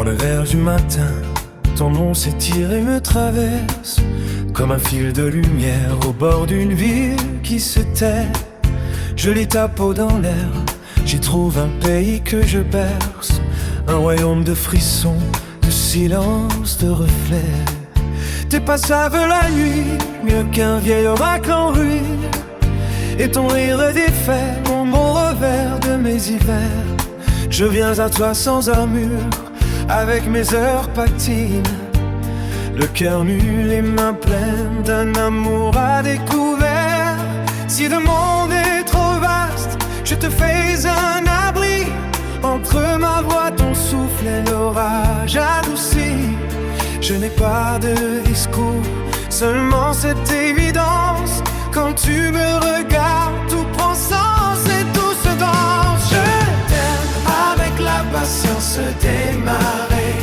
Dans le verre du matin, ton nom s'étire et me traverse comme un fil de lumière au bord d'une ville qui se tait. Je lis ta peau dans l'air, j'y trouve un pays que je berce, un royaume de frissons, de silence, de reflets. Tes pas savent la nuit, mieux qu'un vieil oracle en ruine, et ton rire défait mon bon revers de mes hivers. Je viens à toi sans armure, avec mes heures patines, le cœur nu, les mains pleines d'un amour à découvert. Si le monde est trop vaste, je te fais un abri, entre ma voix, ton souffle et l'orage adouci. Je n'ai pas de discours, seulement cette évidence. Quand tu me regardes, tout prend sens et tout se danse. Je t'aime avec la patience démarrée,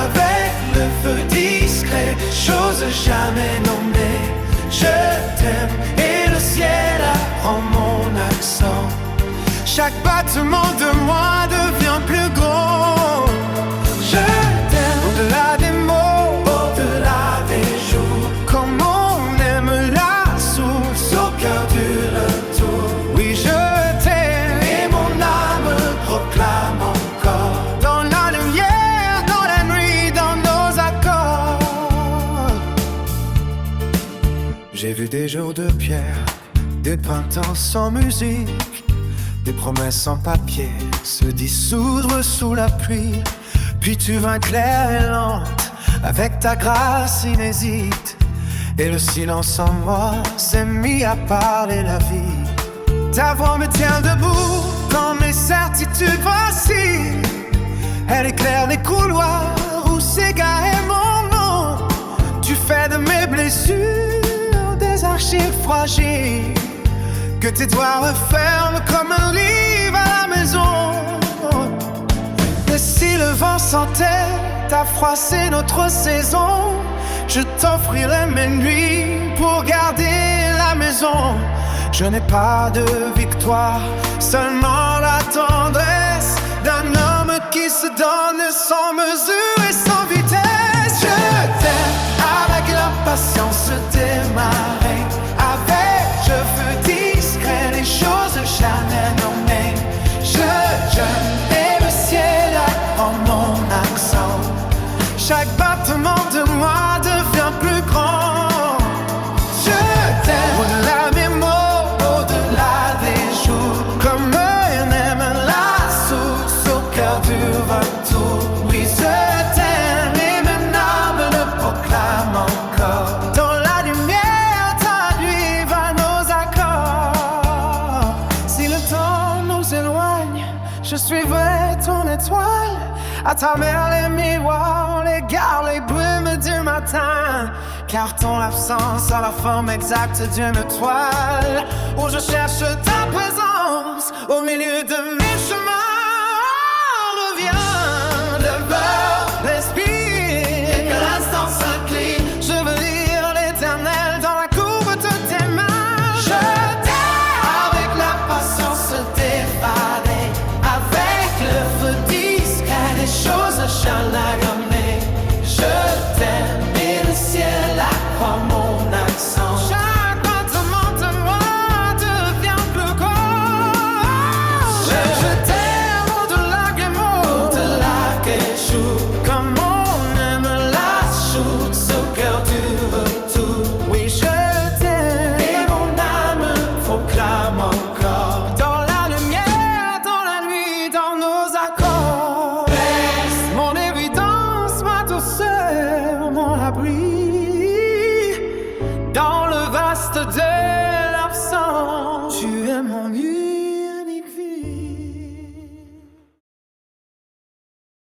avec le feu discret, chose jamais nommée. Je t'aime et le ciel apprend mon accent. Chaque battement de moi devient plus gros. Je t'aime au-delà des mots, au-delà des jours, comme on aime la source au cœur du retour. Oui, je t'aime et mon âme proclame encore, dans la lumière, dans la nuit, dans nos accords. J'ai vu des jours de pierre, des printemps sans musique, des promesses en papier se dissoudre sous la pluie. Puis tu vins claire et lente, avec ta grâce inhésite, et le silence en moi s'est mis à parler la vie. Ta voix me tient debout quand mes certitudes vacillent. Elle éclaire les couloirs où s'égarait mon nom. Tu fais de mes blessures des archives fragiles que tes doigts referment comme un livre à la maison. Et si le vent s'entête à froisser notre saison, je t'offrirai mes nuits pour garder la maison. Je n'ai pas de victoire, seulement la tendresse d'un homme qui se donne sans mesure et sans vitesse. Je t'aime avec l'impatience démarrée, avec je veux discret les choses jamais nommées. Je et le ciel apprend mon accent. Chaque battement de moi devient plus grand. Je t'aime au-delà des mots, au-delà des jours, comme un aime la source au cœur du retour. Oui, je t'aime et mon âme le proclame encore. Dans la lumière, ta nuit va nos accords. Si le temps nous éloigne, je suivrai ton étoile. À travers les miroirs, les gares, les brumes du matin. Car ton absence a la forme exacte d'une étoile, où je cherche ta présence au milieu de mes chemins. Reviens d'abord, respire, et que l'instant s'incline. Je veux lire l'éternel dans la courbe de tes mains. Je t'aime avec la patience défadée, avec le feu discret, les choses jamais nommées. Je t'aime et le ciel apprend mon accent. Chaque battement de moi devient plus grand. Je t'aime au-delà des mots, au-delà des jours, comme on aime la source au cœur du retour. Oui, je t'aime et mon âme proclame encore. Dans la lumière, dans la nuit, dans nos accords. Reste mon évidence, ma douceur, mon abri. Dans le vaste désert.